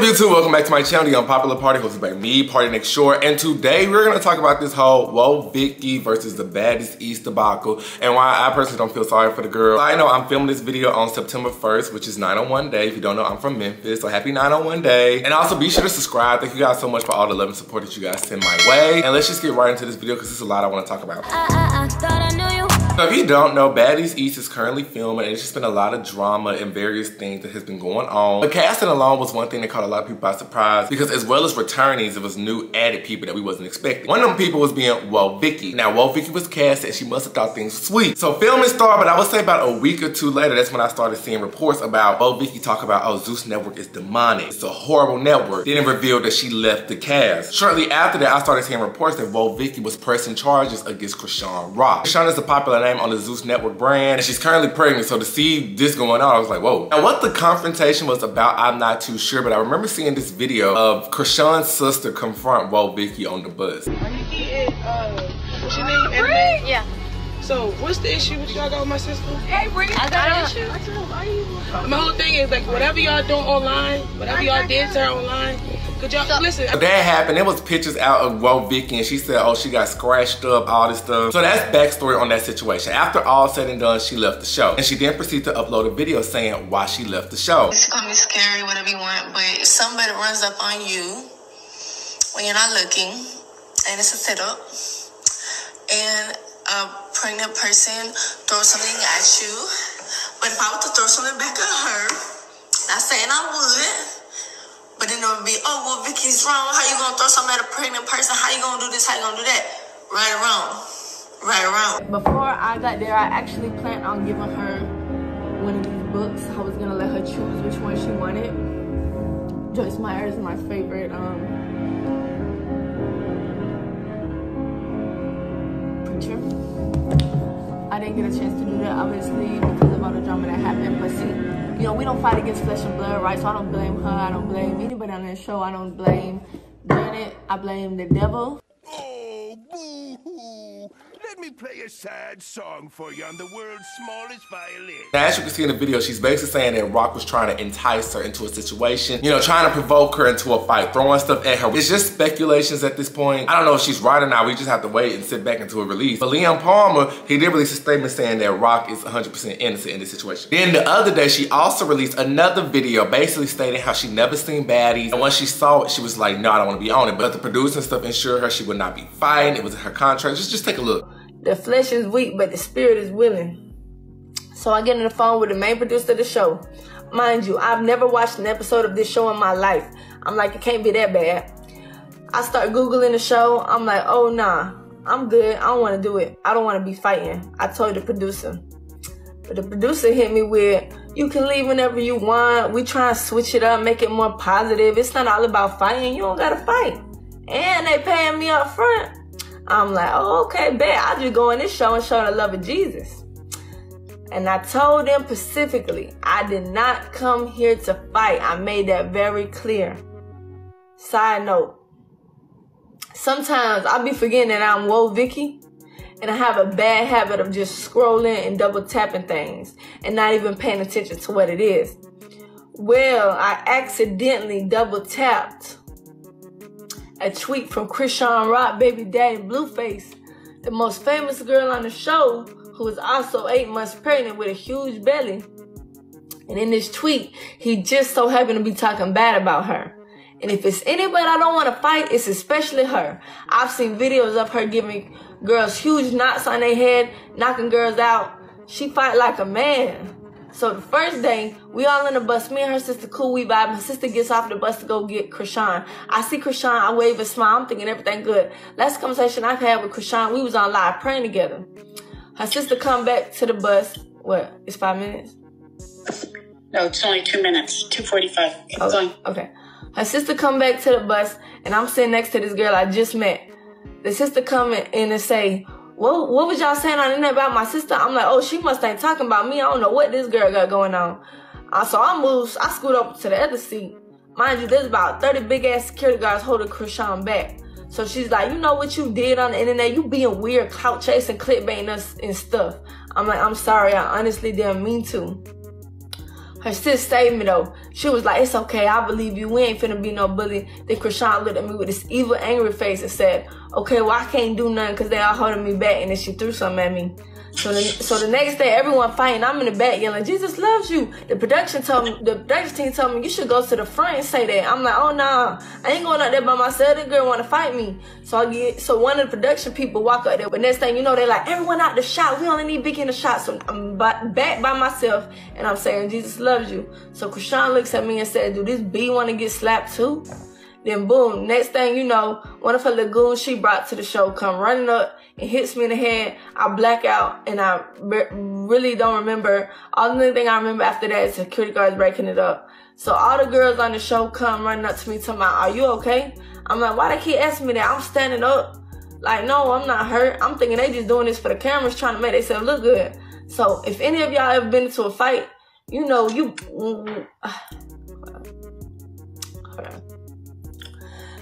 YouTube? Welcome back to my channel, The Unpopular Party, hosted by me, Party Next Door. And today we're gonna talk about this whole Woah Vicky versus the Baddest East debacle and why I personally don't feel sorry for the girl. I know I'm filming this video on September 1st, which is 901 day. If you don't know, I'm from Memphis, so happy 901 day. And also be sure to subscribe. Thank you guys so much for all the love and support that you guys send my way. And let's just get right into this video because there's a lot I want to talk about. I thought I knew you. So if you don't know, Baddies East is currently filming, and it's just been a lot of drama and various things that has been going on. The casting alone was one thing that caught a lot of people by surprise, because as well as returnees, it was new added people that we wasn't expecting. One of them people was being Woah Vicky. Now, Woah Vicky was cast, and she must have thought things sweet. So filming started, but I would say about a week or two later, that's when I started seeing reports about Woah Vicky talk about, oh, Zeus Network is demonic. It's a horrible network. Then it revealed that she left the cast. Shortly after that, I started seeing reports that Woah Vicky was pressing charges against Krishan Rock. Krishan is a popular name on the Zeus Network brand, and she's currently pregnant. So to see this going on, I was like, whoa. Now what the confrontation was about, I'm not too sure, but I remember seeing this video of Krishan's sister confront Woah Vicky on the bus. Are you eating, what's your name, anime? Yeah. So, what's the issue with y'all got with my sister? Hey, bring it. I got an issue. My whole thing is, like, whatever y'all do online, whatever y'all did to her online, could y'all, listen. That happened, there was pictures out of Woah Vicky, and she said, oh, she got scratched up, all this stuff. So that's backstory on that situation. After all said and done, she left the show. And she then proceeded to upload a video saying why she left the show. It's gonna be scary, whatever you want, but if somebody runs up on you when you're not looking, and it's a setup, and a pregnant person throws something at you, but if I were to throw something back at her, not saying I would, but then it would be, oh, well, Vicky's wrong. How you gonna throw something at a pregnant person? How you gonna do this? How you gonna do that? Right or wrong? Right or wrong? Before I got there, I actually planned on giving her one of these books. I was gonna let her choose which one she wanted. Joyce Meyer is my favorite preacher. I didn't get a chance to do that, obviously, because of all the drama that happened. But see, you know, we don't fight against flesh and blood, right? So I don't blame her. I don't blame anybody on this show. I don't blame Janet. I blame the devil. Oh, boo-hoo. Let me play a sad song for you on the world's smallest violin. Now, as you can see in the video, she's basically saying that Rock was trying to entice her into a situation, you know, trying to provoke her into a fight, throwing stuff at her. It's just speculations at this point. I don't know if she's right or not. We just have to wait and sit back until it release. But Liam Palmer, he did release a statement saying that Rock is 100% innocent in this situation. Then the other day, she also released another video basically stating how she never seen Baddies. And when she saw it, she was like, no, I don't want to be on it. But the producer and stuff ensured her she would not be fighting. It was in her contract. Just take a look. The flesh is weak, but the spirit is willing. So I get on the phone with the main producer of the show. Mind you, I've never watched an episode of this show in my life. I'm like, it can't be that bad. I start Googling the show. I'm like, oh, nah, I'm good. I don't want to do it. I don't want to be fighting. I told the producer. But the producer hit me with, you can leave whenever you want. We try and switch it up, make it more positive. It's not all about fighting. You don't got to fight. And they paying me up front. I'm like, oh, okay, bet. I'll just go in this show and show the love of Jesus. And I told them specifically, I did not come here to fight. I made that very clear. Side note, sometimes I'll be forgetting that I'm Woah Vicky, and I have a bad habit of just scrolling and double tapping things and not even paying attention to what it is. Well, I accidentally double tapped a tweet from Krishan Rock, baby daddy Blueface, the most famous girl on the show, who is also 8 months pregnant with a huge belly. And in this tweet, he just so happened to be talking bad about her. And if it's anybody I don't want to fight, it's especially her. I've seen videos of her giving girls huge knots on their head, knocking girls out. She fight like a man. So the first day, we all in the bus, me and her sister, cool, we vibe. My sister gets off the bus to go get Krishan. I see Krishan, I wave and smile, I'm thinking everything good. Last conversation I've had with Krishan, we was on live praying together. Her sister come back to the bus, what, it's 5 minutes? No, it's only 2 minutes, 2:45. Keep going. Okay. Her sister come back to the bus, and I'm sitting next to this girl I just met. The sister come in and say, what was y'all saying on the internet about my sister? I'm like, oh, she must ain't talking about me. I don't know what this girl got going on. So I scoot up to the other seat. Mind you, there's about 30 big-ass security guards holding Krishan back. So she's like, you know what you did on the internet? You being weird, clout chasing, clickbaiting us and stuff. I'm like, I'm sorry. I honestly didn't mean to. Her sis saved me though. She was like, it's okay, I believe you. We ain't finna be no bully. Then Krishan looked at me with this evil, angry face and said, okay, well, I can't do nothing because they all holding me back. And then she threw something at me. So the next day, everyone fighting. I'm in the back yelling, Jesus loves you. The production team told me, you should go to the front and say that. I'm like, oh, nah, I ain't going out there by myself. The girl want to fight me. So one of the production people walk up there. But next thing you know, they're like, everyone out the shot. We only need Vicky in the shot. So I'm back by myself, and I'm saying, Jesus loves you. So Krishan looks at me and said, do this B want to get slapped too? Then boom, next thing you know, one of her lagoons she brought to the show come running up and hits me in the head. I black out and I really don't remember. Only thing I remember after that is security guards breaking it up. So all the girls on the show come running up to me talking about, are you okay? I'm like, why they keep asking me that? I'm standing up. Like, no, I'm not hurt. I'm thinking they just doing this for the cameras, trying to make themselves look good. So if any of y'all ever been into a fight, you know,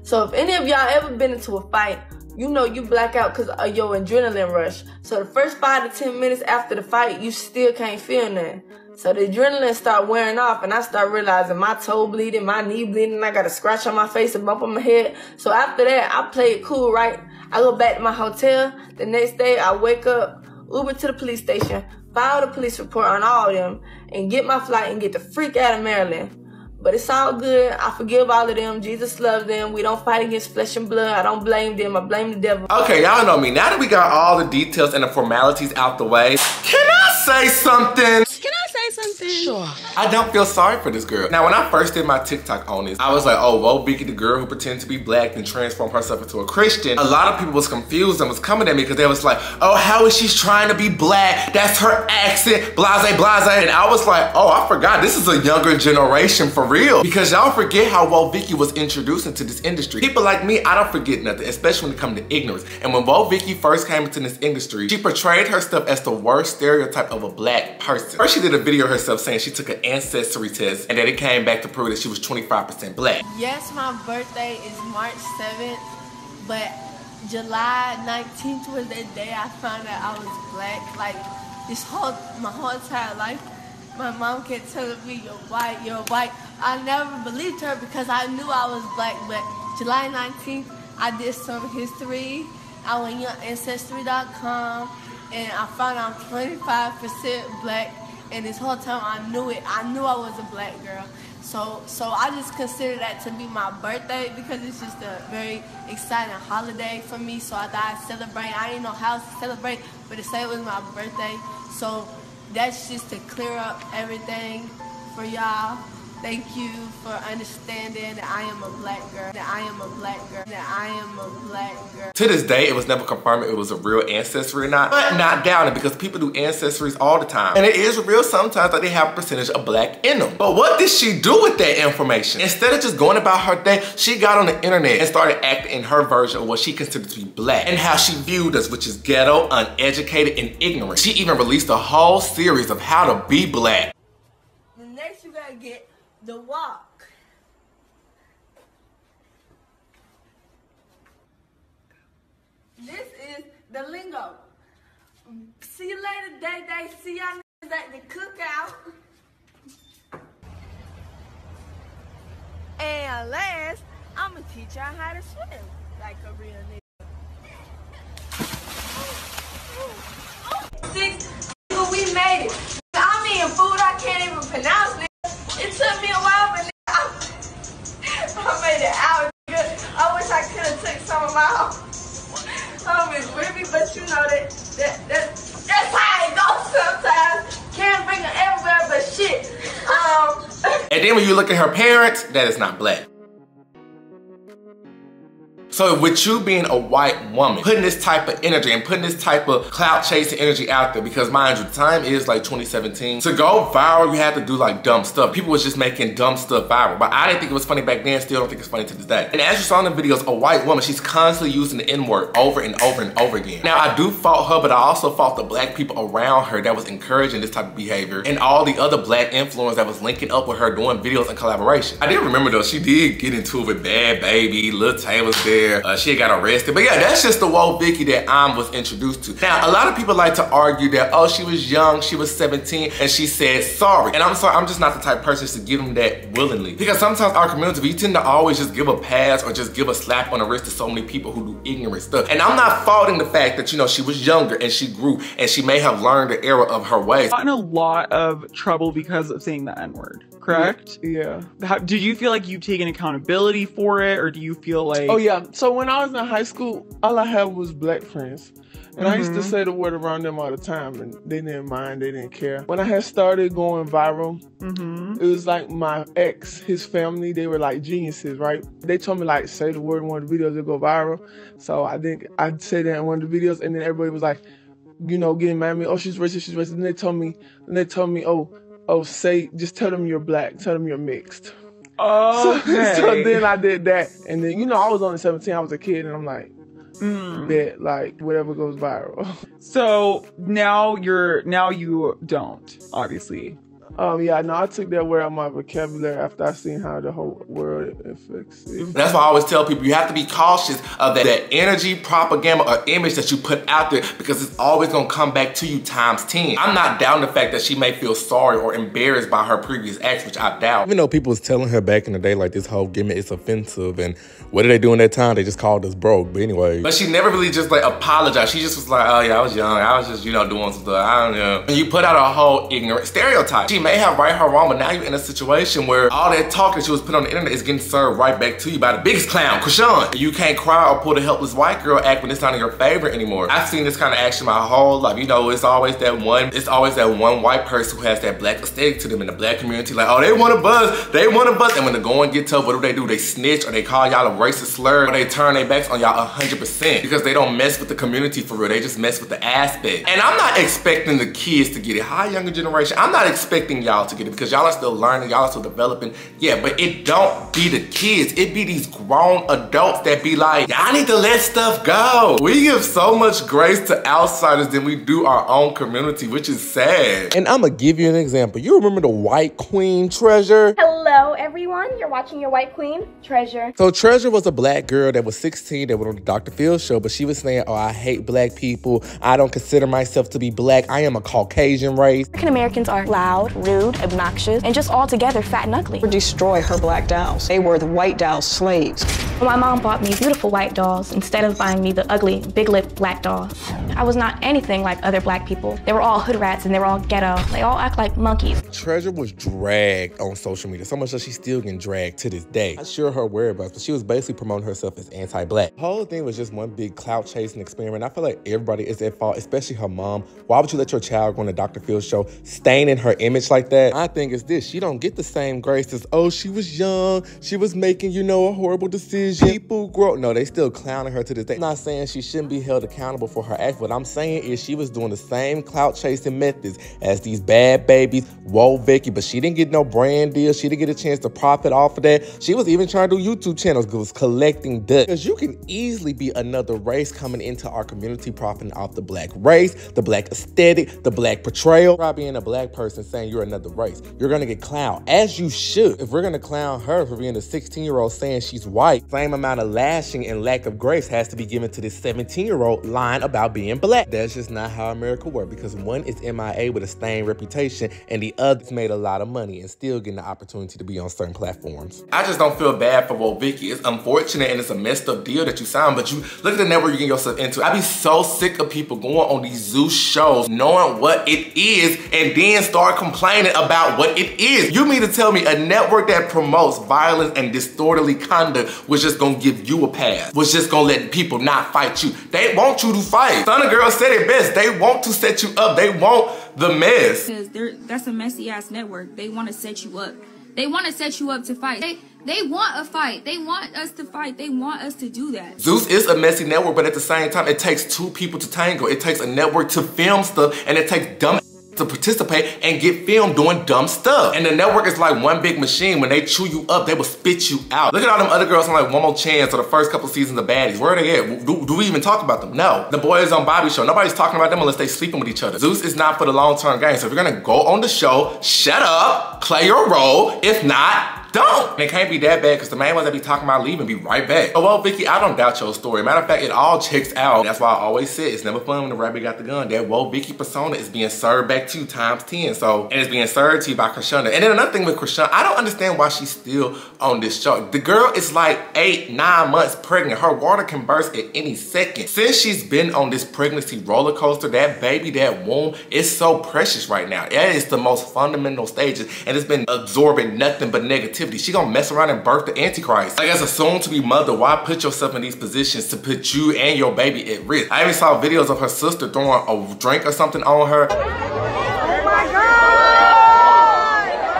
So if any of y'all ever been into a fight, you know you black out because of your adrenaline rush. So the first 5 to 10 minutes after the fight, you still can't feel nothing. So the adrenaline start wearing off, and I start realizing my toe bleeding, my knee bleeding, and I got a scratch on my face, a bump on my head. So after that, I play it cool, right? I go back to my hotel. The next day, I wake up, Uber to the police station, file the police report on all of them, and get my flight and get the freak out of Maryland. But it's all good. I forgive all of them. Jesus loves them. We don't fight against flesh and blood. I don't blame them. I blame the devil. Okay, y'all know me. Now that we got all the details and the formalities out the way, can I say something? Can I say something? Sure. I don't feel sorry for this girl. Now, when I first did my TikTok on this, I was like, oh, Woah Vicky, the girl who pretended to be black and transformed herself into a Christian. A lot of people was confused and was coming at me because they was like, oh, how is she trying to be black? That's her accent, blase, blase. And I was like, oh, I forgot. This is a younger generation for real. Because y'all forget how Woah Vicky was introduced into this industry. People like me, I don't forget nothing, especially when it comes to ignorance. And when Woah Vicky first came into this industry, she portrayed herself as the worst stereotype of a black person. First, she did a video herself saying she took an ancestry test and then it came back to prove that she was 25% black. Yes, my birthday is March 7th, but July 19th was the day I found out I was black. Like, my whole entire life, my mom kept telling me, you're white, you're white. I never believed her because I knew I was black, but July 19th, I did some history. I went on Ancestry.com and I found I'm 25% black, and this whole time I knew it. I knew I was a black girl. So I just consider that to be my birthday because it's just a very exciting holiday for me. So I thought I'd celebrate. I didn't know how to celebrate, but to say it was my birthday. So that's just to clear up everything for y'all. Thank you for understanding that I am a black girl, that I am a black girl, that I am a black girl. To this day, it was never confirmed if it was a real ancestry or not, but not doubting because people do ancestries all the time. And it is real sometimes that they have a percentage of black in them. But what did she do with that information? Instead of just going about her day, she got on the internet and started acting in her version of what she considered to be black and how she viewed us, which is ghetto, uneducated, and ignorant. She even released a whole series of how to be black. The next you gotta get the walk. This is the lingo. See you later, day. See y'all at the cookout. And last, I'm gonna teach y'all how to swim like a real nigga. 6, we made it. I'm eating food I can't even pronounce. It took me a while, but I made it out. I wish I could have took some of my homies with me, but you know that's how it goes sometimes. Can't bring them everywhere, but shit. And then when you look at her parents, that is not black. So with you being a white woman, putting this type of energy and putting this type of clout chasing energy out there, because mind you, the time is like 2017. To go viral, you have to do like dumb stuff. People was just making dumb stuff viral. But I didn't think it was funny back then, still don't think it's funny to this day. And as you saw in the videos, a white woman, she's constantly using the N-word over and over and over again. Now I do fault her, but I also fault the black people around her that was encouraging this type of behavior and all the other black influencers that was linking up with her doing videos and collaboration. I did remember though, she did get into it with Bad Baby, Lil Tay was there. where she got arrested. But yeah, that's just the Woah Vicky that I was introduced to. Now, a lot of people like to argue that, oh, she was young, she was 17, and she said sorry. And I'm sorry, I'm just not the type of person to give them that willingly. Because sometimes our community, we tend to always just give a pass or just give a slap on the wrist to so many people who do ignorant stuff. And I'm not faulting the fact that, you know, she was younger and she grew and she may have learned the error of her ways. Got in a lot of trouble because of saying the N-word, correct? Yeah. Did you feel like you've taken accountability for it, or do you feel like... Oh yeah, so when I was in high school, all I had was black friends. And I used to say the word around them all the time, and they didn't mind, they didn't care. When I had started going viral, it was like my ex, his family, they were like geniuses, right? They told me like, say the word in one of the videos that go viral. So I think I'd say that in one of the videos, and then everybody was like, you know, getting mad at me, oh, she's racist, she's racist. And they told me, oh, just tell them you're black, tell them you're mixed. Oh, okay. So then I did that. And then, you know, I was only 17, I was a kid, and I'm like, bet, like, whatever goes viral. So now you don't, obviously. Yeah, no, I took that word out of my vocabulary after I seen how the whole world affects it. That's why I always tell people, you have to be cautious of that energy, propaganda, or image that you put out there, because it's always gonna come back to you times 10. I'm not doubting the fact that she may feel sorry or embarrassed by her previous acts, which I doubt. Even though people was telling her back in the day, like, this whole gimmick is offensive, and what did they do in that time? They just called us broke, but anyway. But she never really just, like, apologized. She just was like, oh yeah, I was young. I was just, you know, doing some stuff. I don't know. And you put out a whole ignorant stereotype. She may have right her wrong, but now you're in a situation where all that talk that she was put on the internet is getting served right back to you by the biggest clown, Krishan. You can't cry or pull the helpless white girl act when it's not in your favor anymore. I've seen this kind of action my whole life. You know, it's always that one white person who has that black aesthetic to them in the black community. Like, oh, they want to buzz, they want to buzz. And when the going get tough, what do? They snitch, or they call y'all a racist slur, or they turn their backs on y'all 100% because they don't mess with the community for real. They just mess with the aspect. And I'm not expecting the kids to get it. Hi, younger generation. I'm not expecting y'all to get it because y'all are still learning, y'all are still developing. Yeah, but it don't be the kids. It be these grown adults that be like, y'all need to let stuff go. We give so much grace to outsiders than we do our own community, which is sad. And I'm gonna give you an example. You remember the white queen Treasure? Hello, everyone. You're watching your white queen, Treasure. So Treasure was a black girl that was 16 that went on the Dr. Phil show, but she was saying, oh, I hate black people. I don't consider myself to be black. I am a Caucasian race. African Americans are loud, rude, obnoxious, and just altogether fat and ugly. Destroy her black dolls. They were the white doll slaves. My mom bought me beautiful white dolls instead of buying me the ugly, big-lipped black dolls. I was not anything like other black people. They were all hood rats and they were all ghetto. They all act like monkeys. Treasure was dragged on social media, so much that she's still getting dragged to this day. Not sure her whereabouts, but she was basically promoting herself as anti-black. The whole thing was just one big clout chasing experiment. I feel like everybody is at fault, especially her mom. Why would you let your child go on the Dr. Phil show, staining her image like that? My thing is this, she don't get the same grace as, oh, she was young, she was making, you know, a horrible decision. People grow. No, they still clowning her to this day. I'm not saying she shouldn't be held accountable for her acts. What I'm saying is she was doing the same clout chasing methods as these bad babies, Woah Vicky, but she didn't get no brand deal. She didn't get a chance to profit off of that. She was even trying to do YouTube channels, was collecting dust. Because you can easily be another race coming into our community profiting off the black race, the black aesthetic, the black portrayal. By being a black person saying you're another race, you're gonna get clowned, as you should. If we're gonna clown her for being a 16-year-old saying she's white, same amount of lashing and lack of grace has to be given to this 17-year-old lying about being black. That's just not how America works, because one is MIA with a stained reputation and the other's made a lot of money and still getting the opportunity to be on certain platforms. I just don't feel bad for Woah Vicky. It's unfortunate and it's a messed up deal that you signed, but you look at the network you get yourself into. I be so sick of people going on these Zeus shows knowing what it is and then start complaining about what it is. You mean to tell me a network that promotes violence and disorderly conduct was just gonna give you a pass, was just gonna let people not fight you? They want you to fight. Stunna Girl said it best. They want to set you up. They want the mess. Because that's a messy ass network. They want to set you up. They want to set you up to fight. They want a fight. They want us to fight. They want us to do that. Zeus is a messy network, but at the same time, it takes two people to tango. It takes a network to film stuff, and it takes dumb to participate and get filmed doing dumb stuff. And the network is like one big machine. When they chew you up, they will spit you out. Look at all them other girls on like One More Chance or the first couple seasons of Baddies. Where are they at? Do we even talk about them? No. The boys on Bobby show, nobody's talking about them unless they sleeping with each other. Zeus is not for the long-term game. So if you're gonna go on the show, shut up, play your role. If not, don't. And it can't be that bad because the main ones that be talking about leaving be right back. Oh, well, Vicky, I don't doubt your story. Matter of fact, it all checks out. That's why I always say it's never fun when the rabbit got the gun. That Woah Vicky persona is being served back to you times 10. So, and it's being served to you by Krishana. And then another thing with Krishana, I don't understand why she's still on this show. The girl is like 8, 9 months pregnant. Her water can burst at any second. Since she's been on this pregnancy roller coaster, that baby, that womb, is so precious right now. That is the most fundamental stages, and it's been absorbing nothing but negativity. She gonna mess around and birth the Antichrist. Like, as a soon-to-be mother, why put yourself in these positions to put you and your baby at risk? I even saw videos of her sister throwing a drink or something on her. Oh my God!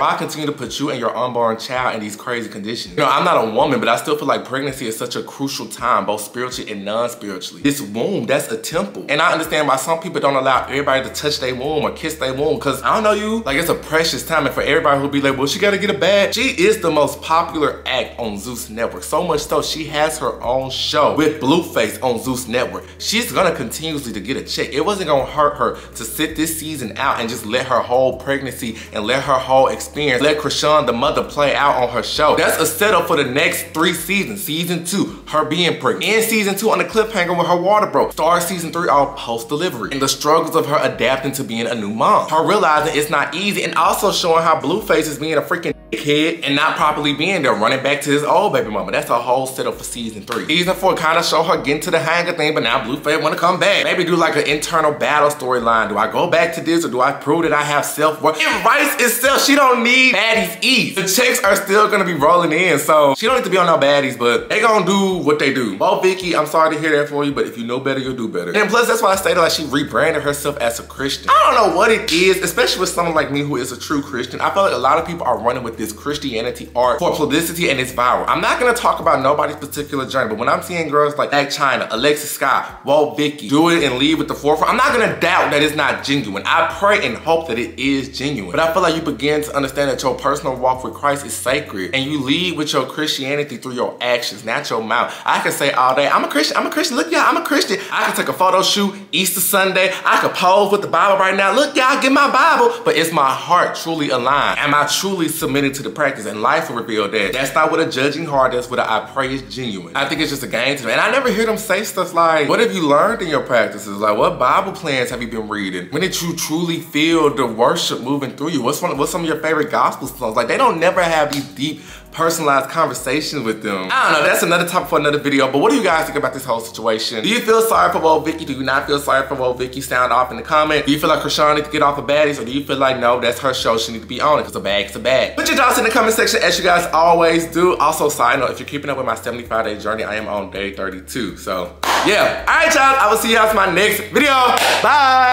Why continue to put you and your unborn child in these crazy conditions? You know, I'm not a woman, but I still feel like pregnancy is such a crucial time, both spiritually and non-spiritually. This womb, that's a temple. And I understand why some people don't allow everybody to touch their womb or kiss their womb, because I don't know you, like, it's a precious time. And for everybody who'll be like, well, she gotta get a bag. She is the most popular act on Zeus Network. So much so, she has her own show with Blueface on Zeus Network. She's gonna continuously to get a check. It wasn't gonna hurt her to sit this season out and just let her whole pregnancy and let her whole experience, let Krishana, the mother, play out on her show. That's a setup for the next 3 seasons. Season 2, her being pregnant. And season 2 on the cliffhanger with her water broke. Start season 3 all post-delivery. And the struggles of her adapting to being a new mom. Her realizing it's not easy, and also showing how Blueface is being a freaking dickhead and not properly being there, running back to his old baby mama. That's a whole setup for season 3. Season 4 kind of show her getting to the hang of thing, but now Blueface wanna come back. Maybe do like an internal battle storyline. Do I go back to this, or do I prove that I have self-worth? It writes itself. She don't need baddies eat. The checks are still gonna be rolling in, so she don't need to be on no baddies, but they gonna do what they do. Woah Vicky, I'm sorry to hear that for you, but if you know better, you'll do better. And plus, that's why I stated like she rebranded herself as a Christian. I don't know what it is, especially with someone like me who is a true Christian. I feel like a lot of people are running with this Christianity art for publicity, and it's viral. I'm not gonna talk about nobody's particular journey, but when I'm seeing girls like Blac Chyna, Alexis Scott, Woah Vicky do it and lead with the forefront, I'm not gonna doubt that it's not genuine. I pray and hope that it is genuine. But I feel like you begin to understand that your personal walk with Christ is sacred, and you lead with your Christianity through your actions, not your mouth. I can say all day, I'm a Christian, look y'all, I'm a Christian. I can take a photo shoot Easter Sunday, I could pose with the Bible right now, look y'all, get my Bible, but is my heart truly aligned? Am I truly submitted to the practice? And life will reveal that. That's not what a judging heart is, what I pray is genuine. I think it's just a game to me. And I never hear them say stuff like, what have you learned in your practices? Like, what Bible plans have you been reading? When did you truly feel the worship moving through you? What's some of your favorite gospel songs? Like, they don't never have these deep, personalized conversations with them. I don't know, that's another topic for another video, but what do you guys think about this whole situation? Do you feel sorry for Woah Vicky? Do you not feel sorry for Woah Vicky? Sound off in the comment. Do you feel like Krishana needs to get off of baddies, or do you feel like, no, that's her show, she needs to be on it, because a bag's a bag? Put your thoughts in the comment section, as you guys always do. Also, side note, if you're keeping up with my 75-day journey, I am on day 32, so yeah. All right, y'all, I will see you guys in my next video. Bye.